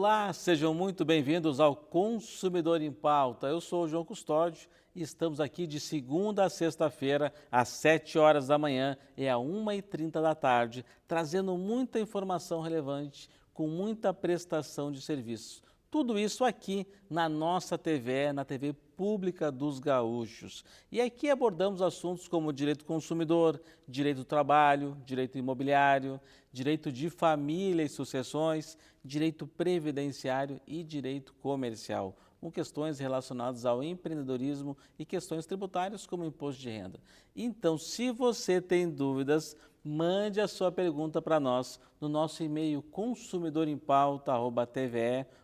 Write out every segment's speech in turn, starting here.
Olá, sejam muito bem-vindos ao Consumidor em Pauta. Eu sou o João Custódio e estamos aqui de segunda a sexta-feira, às 7 horas da manhã e às 1h30 da tarde, trazendo muita informação relevante, com muita prestação de serviços. Tudo isso aqui na nossa TV, na TV Pública dos Gaúchos. E aqui abordamos assuntos como direito do consumidor, direito do trabalho, direito imobiliário, direito de família e sucessões, direito previdenciário e direito comercial, com questões relacionadas ao empreendedorismo e questões tributárias como imposto de renda. Então, se você tem dúvidas, mande a sua pergunta para nós no nosso e-mail consumidorimpauta@tve.com.br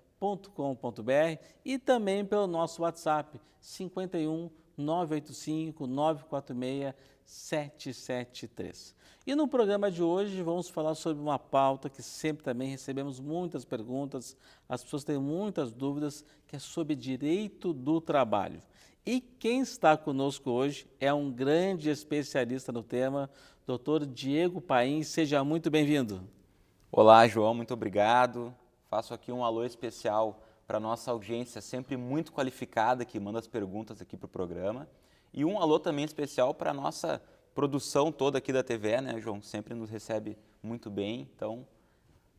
e também pelo nosso WhatsApp 51 985 946 773. E no programa de hoje vamos falar sobre uma pauta que sempre também recebemos muitas perguntas, as pessoas têm muitas dúvidas, que é sobre direito do trabalho. E quem está conosco hoje é um grande especialista no tema, Dr. Diego Paim, seja muito bem-vindo. Olá, João, muito obrigado. Faço aqui um alô especial para a nossa audiência, sempre muito qualificada, que manda as perguntas aqui para o programa. E um alô também especial para a nossa produção toda aqui da TVE, né, João? Sempre nos recebe muito bem, então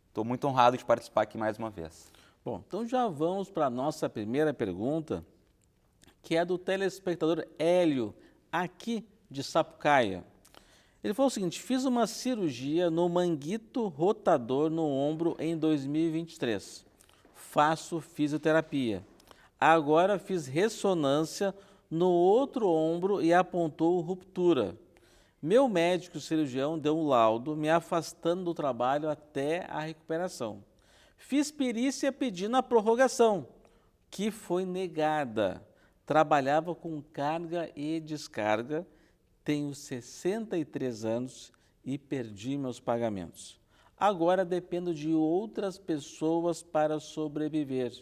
estou muito honrado de participar aqui mais uma vez. Bom, então já vamos para a nossa primeira pergunta, que é do telespectador Hélio, aqui de Sapucaia. Ele falou o seguinte: fiz uma cirurgia no manguito rotador no ombro em 2023. Faço fisioterapia. Agora fiz ressonância no outro ombro e apontou ruptura. Meu médico cirurgião deu um laudo me afastando do trabalho até a recuperação. Fiz perícia pedindo a prorrogação, que foi negada. Trabalhava com carga e descarga. Tenho 63 anos e perdi meus pagamentos. Agora dependo de outras pessoas para sobreviver.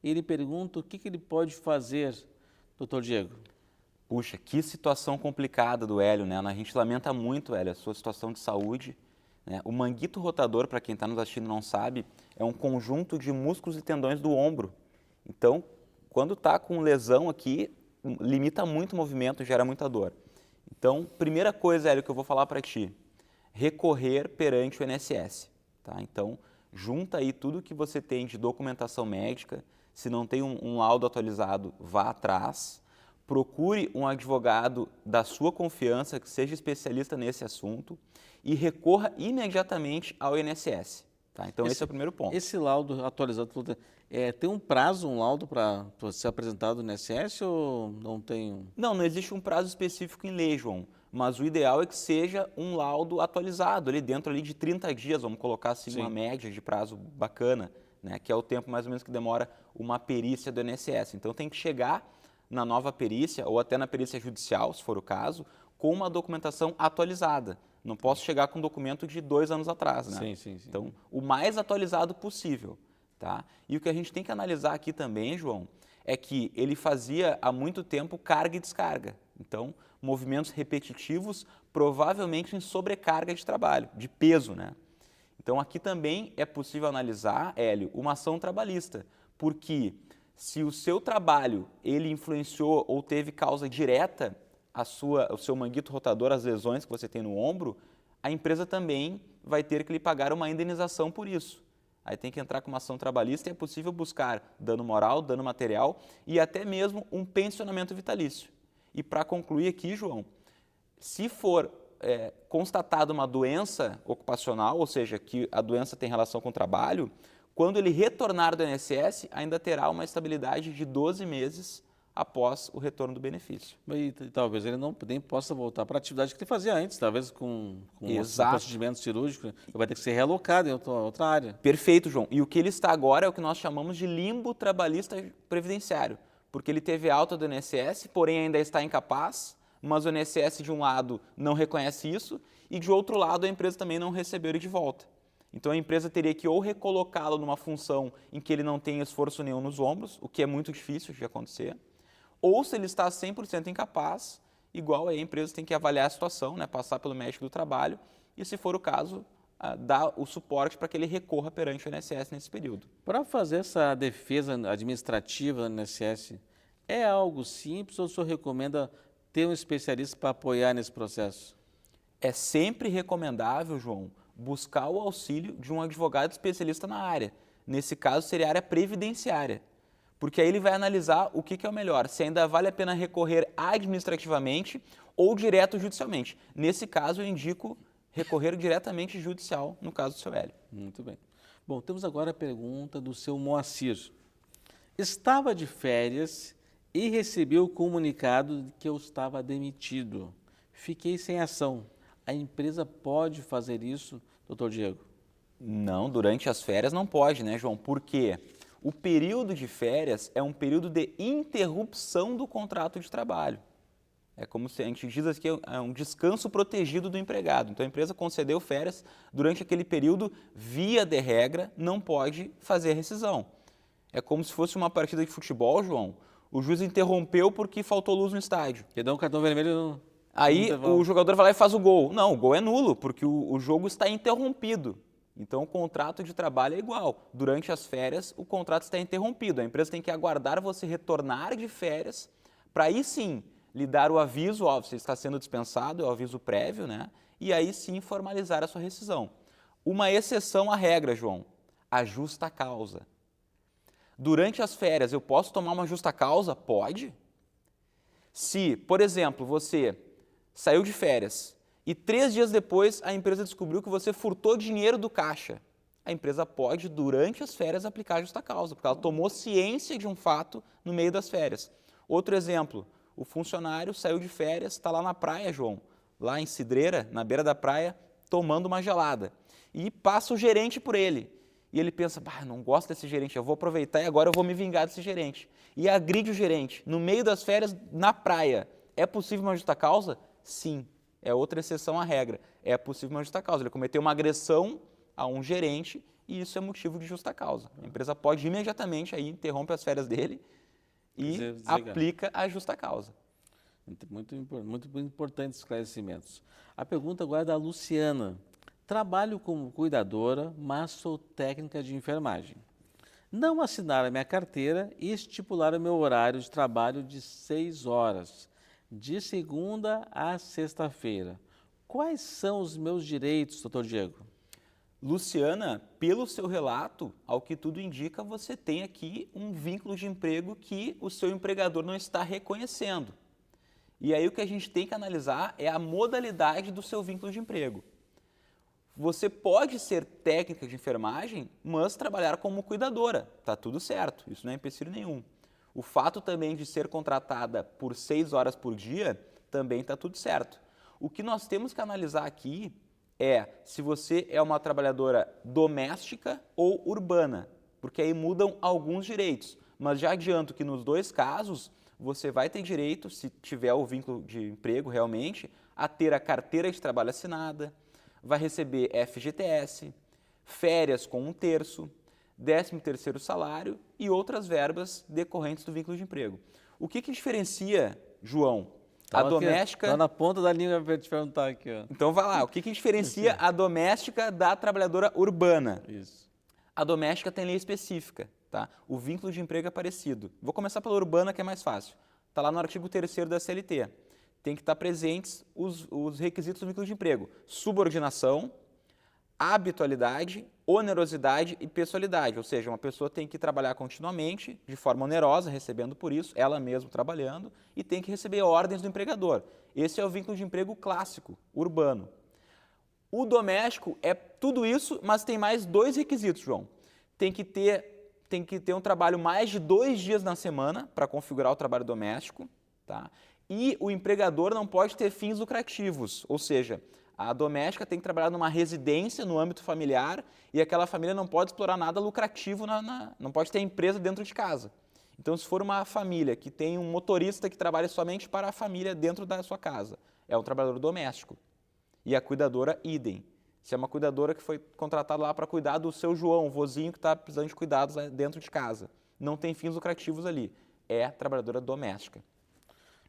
Ele pergunta o que ele pode fazer, doutor Diego. Puxa, que situação complicada do Hélio, né? A gente lamenta muito, Hélio, a sua situação de saúde, né? O manguito rotador, para quem está nos assistindo e não sabe, é um conjunto de músculos e tendões do ombro. Então, quando está com lesão aqui, limita muito o movimento, gera muita dor. Então, primeira coisa, Hélio, que eu vou falar para ti, recorrer perante o INSS, tá? Então, junta aí tudo que você tem de documentação médica, se não tem um laudo atualizado, vá atrás, procure um advogado da sua confiança, que seja especialista nesse assunto e recorra imediatamente ao INSS, tá? Então, esse é o primeiro ponto. Esse laudo atualizado, tem um prazo, um laudo para ser apresentado no INSS ou não tem? Não existe um prazo específico em lei, João, mas o ideal é que seja um laudo atualizado, ali dentro ali de 30 dias, vamos colocar assim uma média de prazo bacana, né, que é o tempo mais ou menos que demora uma perícia do INSS. Então tem que chegar na nova perícia ou até na perícia judicial, se for o caso, com uma documentação atualizada. Não posso chegar com um documento de 2 anos atrás, né? Sim. Então, o mais atualizado possível, tá? E o que a gente tem que analisar aqui também, João, é que ele fazia há muito tempo carga e descarga. Então, movimentos repetitivos, provavelmente em sobrecarga de trabalho, de peso, né? Então, aqui também é possível analisar, Hélio, uma ação trabalhista, porque se o seu trabalho ele influenciou ou teve causa direta o seu manguito rotador, as lesões que você tem no ombro, a empresa também vai ter que lhe pagar uma indenização por isso. Aí tem que entrar com uma ação trabalhista e é possível buscar dano moral, dano material e até mesmo um pensionamento vitalício. E para concluir aqui, João, se for constatada uma doença ocupacional, ou seja, que a doença tem relação com o trabalho, quando ele retornar do INSS, ainda terá uma estabilidade de 12 meses após o retorno do benefício. E talvez ele nem possa voltar para a atividade que ele fazia antes, talvez com um procedimento cirúrgico, ele vai ter que ser realocado em outra área. Perfeito, João. E o que ele está agora é o que nós chamamos de limbo trabalhista previdenciário, porque ele teve alta do INSS, porém ainda está incapaz, mas o INSS de um lado não reconhece isso e de outro lado a empresa também não recebeu ele de volta. Então a empresa teria que ou recolocá-lo numa função em que ele não tem esforço nenhum nos ombros, o que é muito difícil de acontecer, ou se ele está 100% incapaz, igual aí a empresa tem que avaliar a situação, né, passar pelo médico do trabalho e, se for o caso, dar o suporte para que ele recorra perante o INSS nesse período. Para fazer essa defesa administrativa no INSS, é algo simples ou o senhor recomenda ter um especialista para apoiar nesse processo? É sempre recomendável, João, buscar o auxílio de um advogado especialista na área. Nesse caso, seria a área previdenciária. Porque aí ele vai analisar o que é o melhor, se ainda vale a pena recorrer administrativamente ou direto judicialmente. Nesse caso, eu indico recorrer diretamente judicial, no caso do seu Hélio. Muito bem. Bom, temos agora a pergunta do seu Moacir. Estava de férias e recebi o comunicado de que eu estava demitido. Fiquei sem ação. A empresa pode fazer isso, doutor Diego? Não, durante as férias não pode, né, João? Por quê? O período de férias é um período de interrupção do contrato de trabalho. É como se a gente diz aqui, é um descanso protegido do empregado. Então a empresa concedeu férias durante aquele período, via de regra, não pode fazer rescisão. É como se fosse uma partida de futebol, João. O juiz interrompeu porque faltou luz no estádio. Quer dar um cartão vermelho? Aí o jogador vai lá e faz o gol. Não, o gol é nulo, porque o jogo está interrompido. Então o contrato de trabalho é igual. Durante as férias, o contrato está interrompido. A empresa tem que aguardar você retornar de férias para aí sim lhe dar o aviso, ó, você está sendo dispensado, é o aviso prévio, né? E aí sim formalizar a sua rescisão. Uma exceção à regra, João, a justa causa. Durante as férias, eu posso tomar uma justa causa? Pode. Se, por exemplo, você saiu de férias e 3 dias depois a empresa descobriu que você furtou dinheiro do caixa, a empresa pode, durante as férias, aplicar a justa causa, porque ela tomou ciência de um fato no meio das férias. Outro exemplo, o funcionário saiu de férias, está lá na praia, João, lá em Cidreira, na beira da praia, tomando uma gelada. E passa o gerente por ele. E ele pensa, não gosto desse gerente, eu vou aproveitar e agora eu vou me vingar desse gerente. E agride o gerente no meio das férias, na praia. É possível uma justa causa? Sim, é outra exceção à regra. É possível uma justa causa. Ele cometeu uma agressão a um gerente e isso é motivo de justa causa. A empresa pode imediatamente aí interrompe as férias dele e aplica a justa causa. Muito importantes esclarecimentos. A pergunta agora é da Luciana. Trabalho como cuidadora, mas sou técnica de enfermagem. Não assinaram a minha carteira e estipularam o meu horário de trabalho de 6 horas, de segunda a sexta-feira. Quais são os meus direitos, doutor Diego? Luciana, pelo seu relato, ao que tudo indica, você tem aqui um vínculo de emprego que o seu empregador não está reconhecendo. E aí o que a gente tem que analisar é a modalidade do seu vínculo de emprego. Você pode ser técnica de enfermagem, mas trabalhar como cuidadora. Está tudo certo, isso não é empecilho nenhum. O fato também de ser contratada por 6 horas por dia, também está tudo certo. O que nós temos que analisar aqui é se você é uma trabalhadora doméstica ou urbana, porque aí mudam alguns direitos. Mas já adianto que nos 2 casos, você vai ter direito, se tiver o vínculo de emprego realmente, a ter a carteira de trabalho assinada, vai receber FGTS, férias com 1/3, 13º salário e outras verbas decorrentes do vínculo de emprego. O que diferencia, João, a doméstica... Está na ponta da língua para te perguntar aqui. Ó. Então vai lá, o que diferencia a doméstica da trabalhadora urbana? Isso. A doméstica tem lei específica, tá? O vínculo de emprego é parecido. Vou começar pela urbana, que é mais fácil. Está lá no artigo 3º da CLT. Tem que estar presentes os requisitos do vínculo de emprego. Subordinação, habitualidade, onerosidade e pessoalidade. Ou seja, uma pessoa tem que trabalhar continuamente, de forma onerosa, recebendo por isso, ela mesma trabalhando, e tem que receber ordens do empregador. Esse é o vínculo de emprego clássico, urbano. O doméstico é tudo isso, mas tem mais 2 requisitos, João. Tem que ter um trabalho mais de 2 dias na semana para configurar o trabalho doméstico, tá? E o empregador não pode ter fins lucrativos, ou seja, a doméstica tem que trabalhar numa residência no âmbito familiar e aquela família não pode explorar nada lucrativo, não pode ter empresa dentro de casa. Então, se for uma família que tem um motorista que trabalha somente para a família dentro da sua casa, é um trabalhador doméstico. E a cuidadora, idem. Se é uma cuidadora que foi contratada lá para cuidar do seu João, o vozinho que está precisando de cuidados dentro de casa, não tem fins lucrativos ali, é trabalhadora doméstica.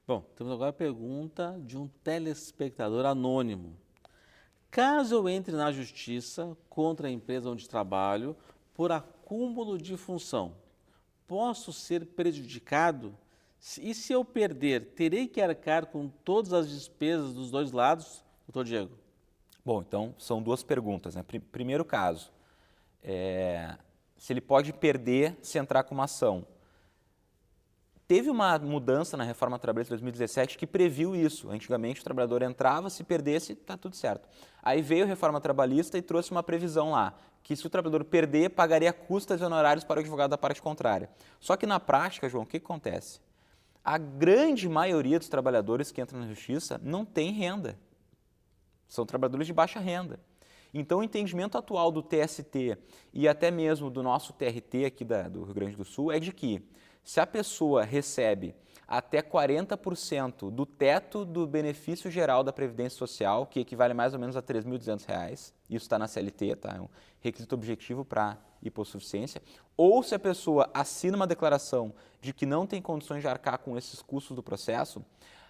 Bom, temos agora a pergunta de um telespectador anônimo. Caso eu entre na justiça contra a empresa onde trabalho por acúmulo de função, posso ser prejudicado? E se eu perder, terei que arcar com todas as despesas dos dois lados, doutor Diego? Bom, então são duas perguntas, né? Primeiro caso, se ele pode perder se entrar com uma ação. Teve uma mudança na reforma trabalhista de 2017 que previu isso. Antigamente o trabalhador entrava, se perdesse, está tudo certo. Aí veio a reforma trabalhista e trouxe uma previsão lá, que se o trabalhador perder, pagaria custas e honorários para o advogado da parte contrária. Só que na prática, João, o que acontece? A grande maioria dos trabalhadores que entram na justiça não tem renda. São trabalhadores de baixa renda. Então, o entendimento atual do TST e até mesmo do nosso TRT aqui do Rio Grande do Sul é de que se a pessoa recebe até 40% do teto do benefício geral da Previdência Social, que equivale mais ou menos a R$ 3.200, isso está na CLT, tá? É um requisito objetivo para hipossuficiência, ou se a pessoa assina uma declaração de que não tem condições de arcar com esses custos do processo,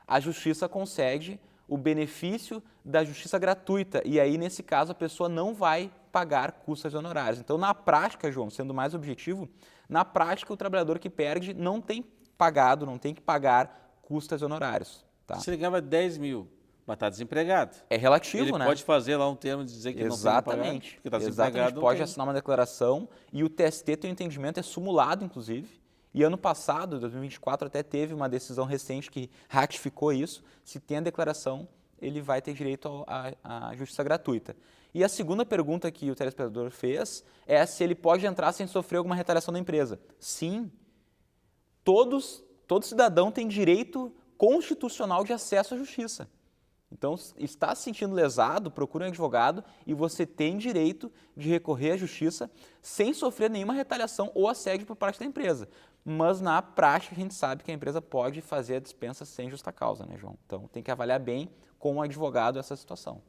a Justiça concede o benefício da justiça gratuita e aí, nesse caso, a pessoa não vai pagar custas e honorários. Então, na prática, João, sendo mais objetivo, na prática, o trabalhador que perde não tem pagado, não tem que pagar custas e honorários. Tá? Se ele ganhava 10 mil, mas está desempregado. É relativo, ele né? Pode fazer lá um termo de dizer que não tem que pagar, porque está desempregado. Exatamente, pode assinar uma declaração e o TST tem um entendimento, é simulado, inclusive. E ano passado, 2024, até teve uma decisão recente que ratificou isso. Se tem a declaração, ele vai ter direito à justiça gratuita. E a segunda pergunta que o telespectador fez é se ele pode entrar sem sofrer alguma retaliação da empresa. Sim, todo cidadão tem direito constitucional de acesso à justiça. Então, está se sentindo lesado, procure um advogado e você tem direito de recorrer à justiça sem sofrer nenhuma retaliação ou assédio por parte da empresa. Mas, na prática, a gente sabe que a empresa pode fazer a dispensa sem justa causa, né, João? Então, tem que avaliar bem com o advogado essa situação.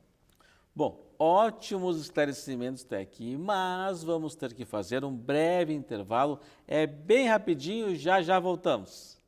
Bom, ótimos esclarecimentos até aqui, mas vamos ter que fazer um breve intervalo. É bem rapidinho, já já voltamos.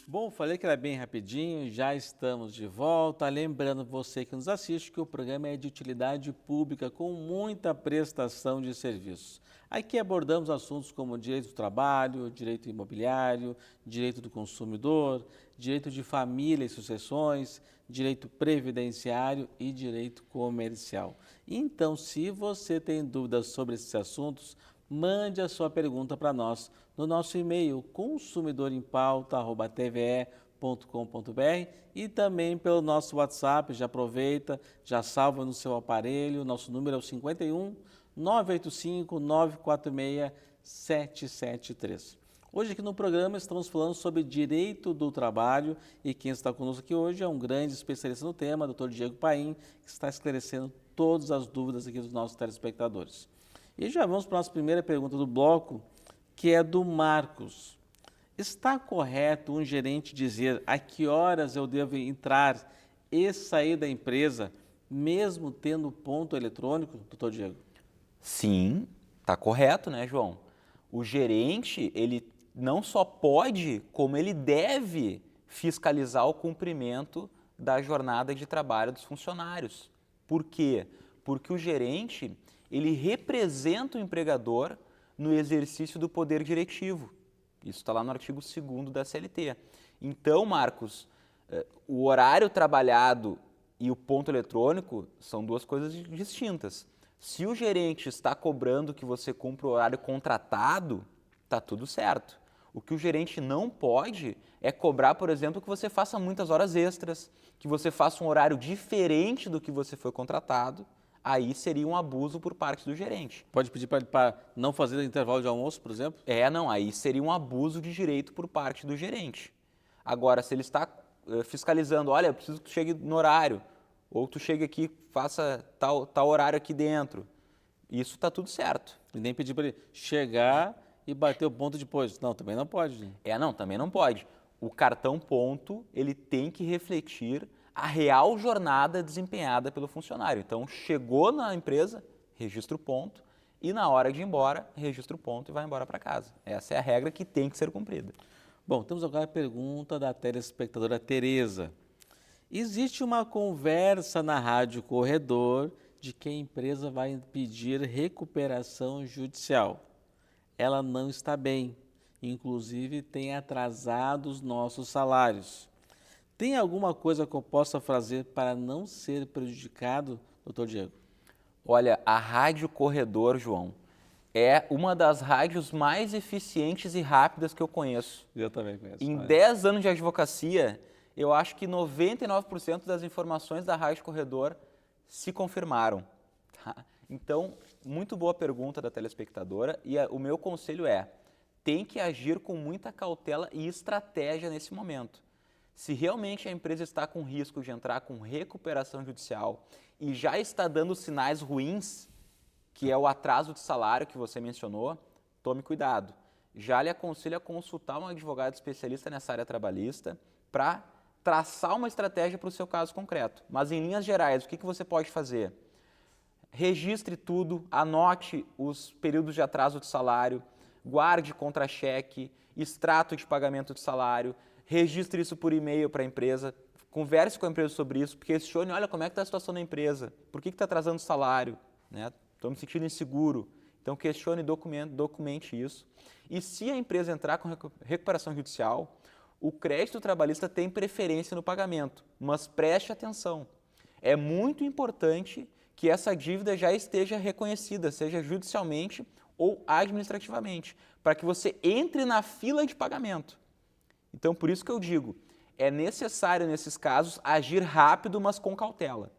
Bom, falei que era bem rapidinho, já estamos de volta. Lembrando você que nos assiste que o programa é de utilidade pública com muita prestação de serviços. Aqui abordamos assuntos como direito do trabalho, direito imobiliário, direito do consumidor, direito de família e sucessões, direito previdenciário e direito comercial. Então, se você tem dúvidas sobre esses assuntos, mande a sua pergunta para nós no nosso e-mail consumidorimpauta@tve.com.br e também pelo nosso WhatsApp. Já aproveita, já salva no seu aparelho. Nosso número é o 51 985 946 773. Hoje aqui no programa estamos falando sobre direito do trabalho e quem está conosco aqui hoje é um grande especialista no tema, Dr. Diego Paim, que está esclarecendo todas as dúvidas aqui dos nossos telespectadores. E já vamos para a nossa primeira pergunta do bloco, que é do Marcos. Está correto um gerente dizer a que horas eu devo entrar e sair da empresa, mesmo tendo ponto eletrônico, doutor Diego? Sim, está correto, né, João? O gerente, ele não só pode, como ele deve fiscalizar o cumprimento da jornada de trabalho dos funcionários. Por quê? Porque o gerente, ele representa o empregador no exercício do poder diretivo. Isso está lá no artigo 2º da CLT. Então, Marcos, o horário trabalhado e o ponto eletrônico são duas coisas distintas. Se o gerente está cobrando que você cumpra o horário contratado, está tudo certo. O que o gerente não pode é cobrar, por exemplo, que você faça muitas horas extras, que você faça um horário diferente do que você foi contratado. Aí seria um abuso por parte do gerente. Pode pedir para não fazer intervalo de almoço, por exemplo? Não, aí seria um abuso de direito por parte do gerente. Agora, se ele está fiscalizando, olha, eu preciso que tu chegue no horário, ou tu chegue aqui, faça tal horário aqui dentro, isso está tudo certo. E nem pedir para ele chegar e bater o ponto depois. Não, também não pode. Não, também não pode. O cartão ponto, ele tem que refletir a real jornada desempenhada pelo funcionário. Então, chegou na empresa, registra o ponto, e na hora de ir embora, registra o ponto e vai embora para casa. Essa é a regra que tem que ser cumprida. Bom, temos agora a pergunta da telespectadora Tereza. Existe uma conversa na Rádio Corredor de que a empresa vai pedir recuperação judicial. Ela não está bem, inclusive tem atrasado os nossos salários. Tem alguma coisa que eu possa fazer para não ser prejudicado, doutor Diego? Olha, a Rádio Corredor, João, é uma das rádios mais eficientes e rápidas que eu conheço. Eu também conheço. Em 10 anos de advocacia, eu acho que 99% das informações da Rádio Corredor se confirmaram. Tá? Então, muito boa pergunta da telespectadora e o meu conselho é, tem que agir com muita cautela e estratégia nesse momento. Se realmente a empresa está com risco de entrar com recuperação judicial e já está dando sinais ruins, que é o atraso de salário que você mencionou, tome cuidado. Já lhe aconselho a consultar um advogado especialista nessa área trabalhista para traçar uma estratégia para o seu caso concreto. Mas, em linhas gerais, o que você pode fazer? Registre tudo, anote os períodos de atraso de salário, guarde contra-cheque, extrato de pagamento de salário, registre isso por e-mail para a empresa, converse com a empresa sobre isso, questione, olha, como é que está a situação da empresa, por que está atrasando o salário, né? Estou me sentindo inseguro. Então, questione e documente isso. E se a empresa entrar com recuperação judicial, o crédito trabalhista tem preferência no pagamento, mas preste atenção. É muito importante que essa dívida já esteja reconhecida, seja judicialmente ou administrativamente, para que você entre na fila de pagamento. Então, por isso que eu digo, é necessário, nesses casos, agir rápido, mas com cautela.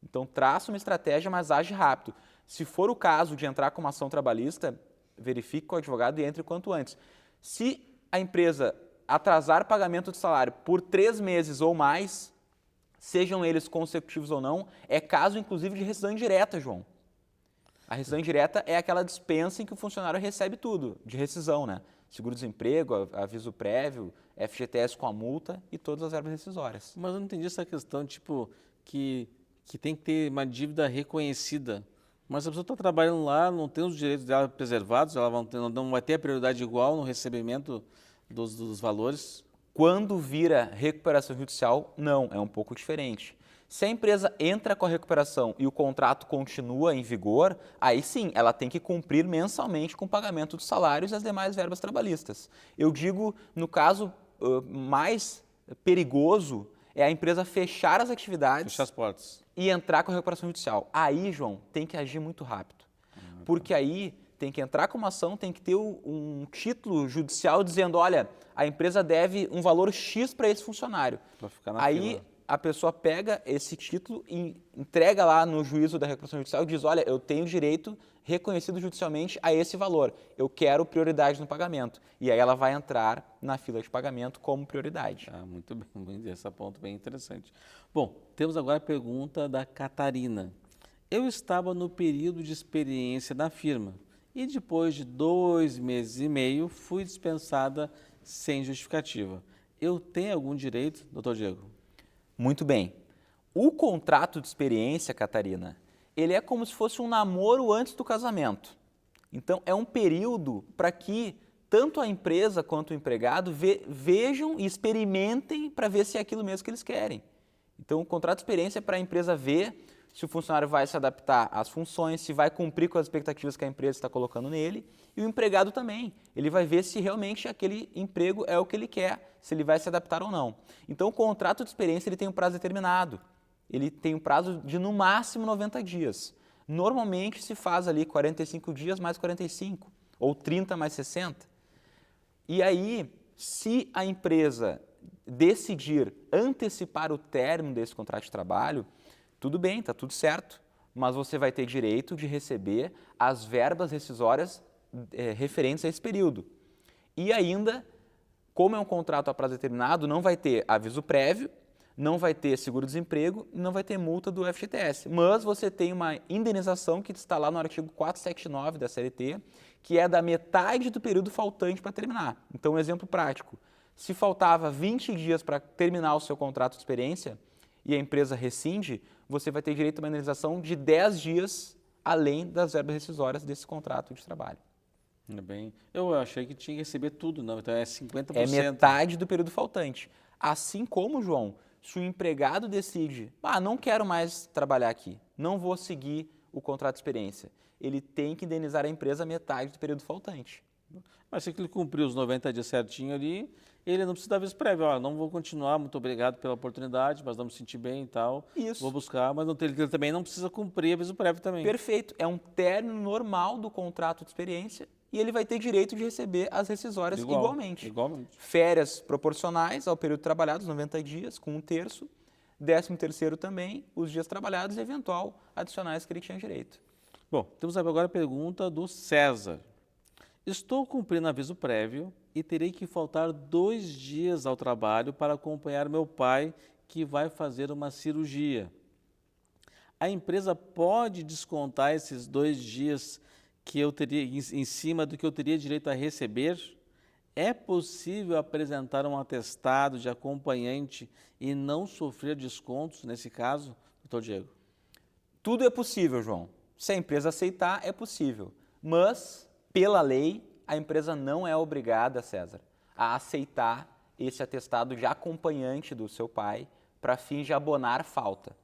Então, traça uma estratégia, mas age rápido. Se for o caso de entrar com uma ação trabalhista, verifique com o advogado e entre o quanto antes. Se a empresa atrasar pagamento de salário por 3 meses ou mais, sejam eles consecutivos ou não, é caso, inclusive, de rescisão indireta, João. A rescisão indireta é aquela dispensa em que o funcionário recebe tudo, de rescisão, né? Seguro-desemprego, aviso prévio, FGTS com a multa e todas as verbas rescisórias. Mas eu não entendi essa questão, tipo, que tem que ter uma dívida reconhecida. Mas a pessoa está trabalhando lá, não tem os direitos dela preservados, ela não vai ter a prioridade igual no recebimento dos valores? Quando vira recuperação judicial, não, é um pouco diferente. Se a empresa entra com a recuperação e o contrato continua em vigor, aí sim, ela tem que cumprir mensalmente com o pagamento dos salários e as demais verbas trabalhistas. Eu digo, no caso mais perigoso, é a empresa fechar as atividades, fechar as portas e entrar com a recuperação judicial. Aí, João, tem que agir muito rápido, porque aí tem que entrar com uma ação, tem que ter um título judicial dizendo, olha, a empresa deve um valor X para esse funcionário. Para ficar na aí fila. A pessoa pega esse título e entrega lá no juízo da recuperação judicial e diz, olha, eu tenho direito reconhecido judicialmente a esse valor, eu quero prioridade no pagamento. E aí ela vai entrar na fila de pagamento como prioridade. Muito bem, esse ponto bem interessante. Bom, temos agora a pergunta da Catarina. Eu estava no período de experiência da firma e depois de 2 meses e meio fui dispensada sem justificativa. Eu tenho algum direito, doutor Diego? Muito bem. O contrato de experiência, Catarina, ele é como se fosse um namoro antes do casamento. Então, é um período para que tanto a empresa quanto o empregado vejam e experimentem para ver se é aquilo mesmo que eles querem. Então, o contrato de experiência é para a empresa ver se o funcionário vai se adaptar às funções, se vai cumprir com as expectativas que a empresa está colocando nele, e o empregado também. Ele vai ver se realmente aquele emprego é o que ele quer, se ele vai se adaptar ou não. Então, o contrato de experiência ele tem um prazo determinado. Ele tem um prazo de, no máximo, 90 dias. Normalmente, se faz ali 45 dias mais 45, ou 30 mais 60. E aí, se a empresa decidir antecipar o término desse contrato de trabalho, tudo bem, está tudo certo, mas você vai ter direito de receber as verbas rescisórias referentes a esse período. E ainda, como é um contrato a prazo determinado, não vai ter aviso prévio, não vai ter seguro-desemprego e não vai ter multa do FGTS. Mas você tem uma indenização que está lá no artigo 479 da CLT, que é da metade do período faltante para terminar. Então, um exemplo prático. Se faltava 20 dias para terminar o seu contrato de experiência, e a empresa rescinde, você vai ter direito a uma indenização de 10 dias além das verbas rescisórias desse contrato de trabalho. Eu achei que tinha que receber tudo, não, então é 50%. É metade do período faltante. Assim como, João, se o empregado decide, não quero mais trabalhar aqui, não vou seguir o contrato de experiência, ele tem que indenizar a empresa metade do período faltante. Mas se ele cumprir os 90 dias certinho ali, ele não precisa dar aviso prévio. Ó, não vou continuar, muito obrigado pela oportunidade, mas não me senti bem e tal. Isso. Vou buscar, mas ele também não precisa cumprir aviso prévio também. Perfeito. É um término normal do contrato de experiência e ele vai ter direito de receber as rescisórias igualmente. Férias proporcionais ao período trabalhado, os 90 dias, com 1/3. 13º também, os dias trabalhados e eventual adicionais que ele tinha direito. Bom, temos agora a pergunta do César. Estou cumprindo aviso prévio e terei que faltar 2 dias ao trabalho para acompanhar meu pai, que vai fazer uma cirurgia. A empresa pode descontar esses 2 dias que eu teria em cima do que eu teria direito a receber? É possível apresentar um atestado de acompanhante e não sofrer descontos nesse caso, doutor Diego? Tudo é possível, João. Se a empresa aceitar, é possível. Mas, pela lei, a empresa não é obrigada, César, a aceitar esse atestado de acompanhante do seu pai para fins de abonar falta.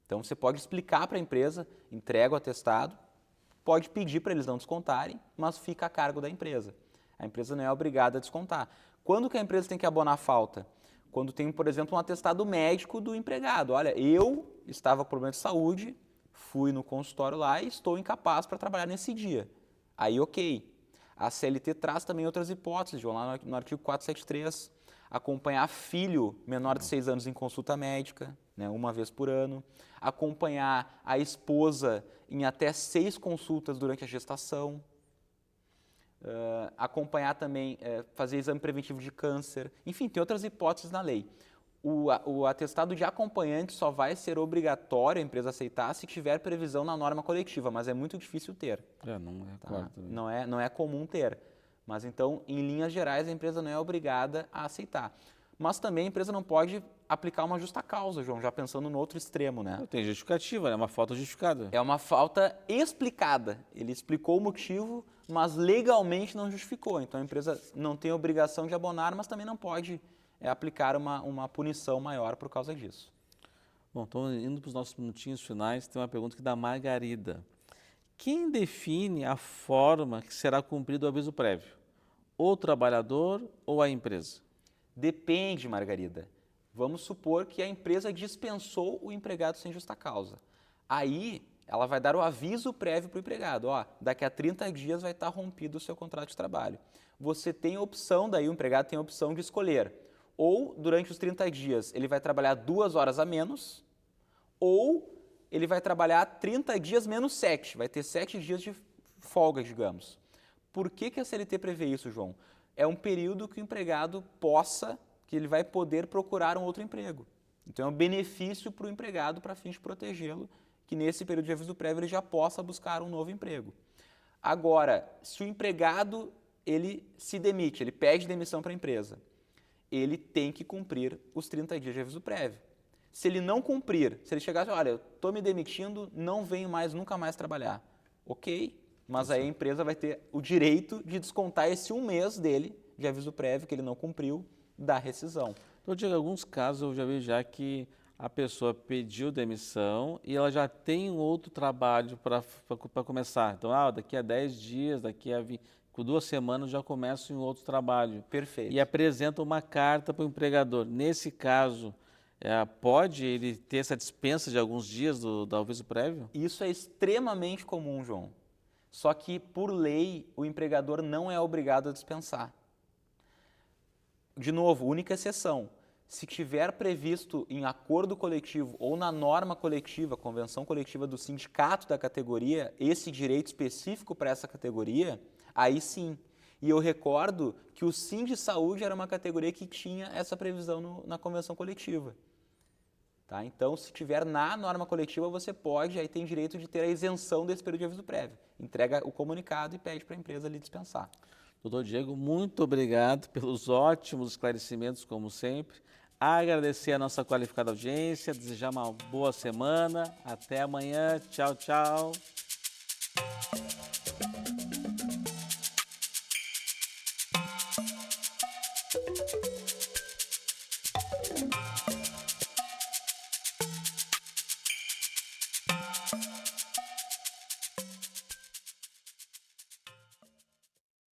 Então, você pode explicar para a empresa, entrega o atestado, pode pedir para eles não descontarem, mas fica a cargo da empresa. A empresa não é obrigada a descontar. Quando que a empresa tem que abonar falta? Quando tem, por exemplo, um atestado médico do empregado. Olha, eu estava com problema de saúde, fui no consultório lá e estou incapaz para trabalhar nesse dia. Aí, ok. A CLT traz também outras hipóteses, João, lá no artigo 473, acompanhar filho menor de 6 anos em consulta médica, né, 1 vez por ano, acompanhar a esposa em até 6 consultas durante a gestação, acompanhar também, fazer exame preventivo de câncer, enfim, tem outras hipóteses na lei. O atestado de acompanhante só vai ser obrigatório a empresa aceitar se tiver previsão na norma coletiva, mas é muito difícil ter. Não é claro também. Não é comum ter. Mas então, em linhas gerais, a empresa não é obrigada a aceitar. Mas também a empresa não pode aplicar uma justa causa, João, já pensando no outro extremo, né? Tem justificativa, é uma falta justificada. É uma falta explicada. Ele explicou o motivo, mas legalmente não justificou. Então a empresa não tem obrigação de abonar, mas também não pode aplicar uma punição maior por causa disso. Bom, então indo para os nossos minutinhos finais, tem uma pergunta aqui da Margarida. Quem define a forma que será cumprido o aviso prévio? O trabalhador ou a empresa? Depende, Margarida. Vamos supor que a empresa dispensou o empregado sem justa causa. Aí, ela vai dar o aviso prévio para o empregado. Daqui a 30 dias vai estar rompido o seu contrato de trabalho. Você tem a opção, daí o empregado tem a opção de escolher. Ou, durante os 30 dias, ele vai trabalhar 2 horas a menos, ou ele vai trabalhar 30 dias menos 7, vai ter 7 dias de folga, digamos. Por que a CLT prevê isso, João? É um período que o empregado que ele vai poder procurar um outro emprego. Então é um benefício para o empregado para fins de protegê-lo, que nesse período de aviso prévio ele já possa buscar um novo emprego. Agora, se o empregado ele se demite, ele pede demissão para a empresa, ele tem que cumprir os 30 dias de aviso prévio. Se ele não cumprir, se ele chegar e dizer, olha, eu estou me demitindo, não venho mais, nunca mais trabalhar. Ok, mas aí a empresa vai ter o direito de descontar esse 1 mês dele de aviso prévio que ele não cumpriu da rescisão. Então, Diego, em alguns casos eu já vi que a pessoa pediu demissão e ela já tem um outro trabalho para começar. Então, daqui a 10 dias, com 2 semanas já começo em outro trabalho. Perfeito. E apresenta uma carta para o empregador. Nesse caso, pode ele ter essa dispensa de alguns dias do aviso prévio? Isso é extremamente comum, João. Só que, por lei, o empregador não é obrigado a dispensar. De novo, única exceção. Se tiver previsto em acordo coletivo ou na norma coletiva, convenção coletiva do sindicato da categoria, esse direito específico para essa categoria, aí sim. E eu recordo que o Sindsaúde era uma categoria que tinha essa previsão na convenção coletiva. Tá? Então, se tiver na norma coletiva, você pode, aí tem direito de ter a isenção desse período de aviso prévio. Entrega o comunicado e pede para a empresa lhe dispensar. Doutor Diego, muito obrigado pelos ótimos esclarecimentos, como sempre. agradecer a nossa qualificada audiência, desejar uma boa semana. Até amanhã. Tchau, tchau.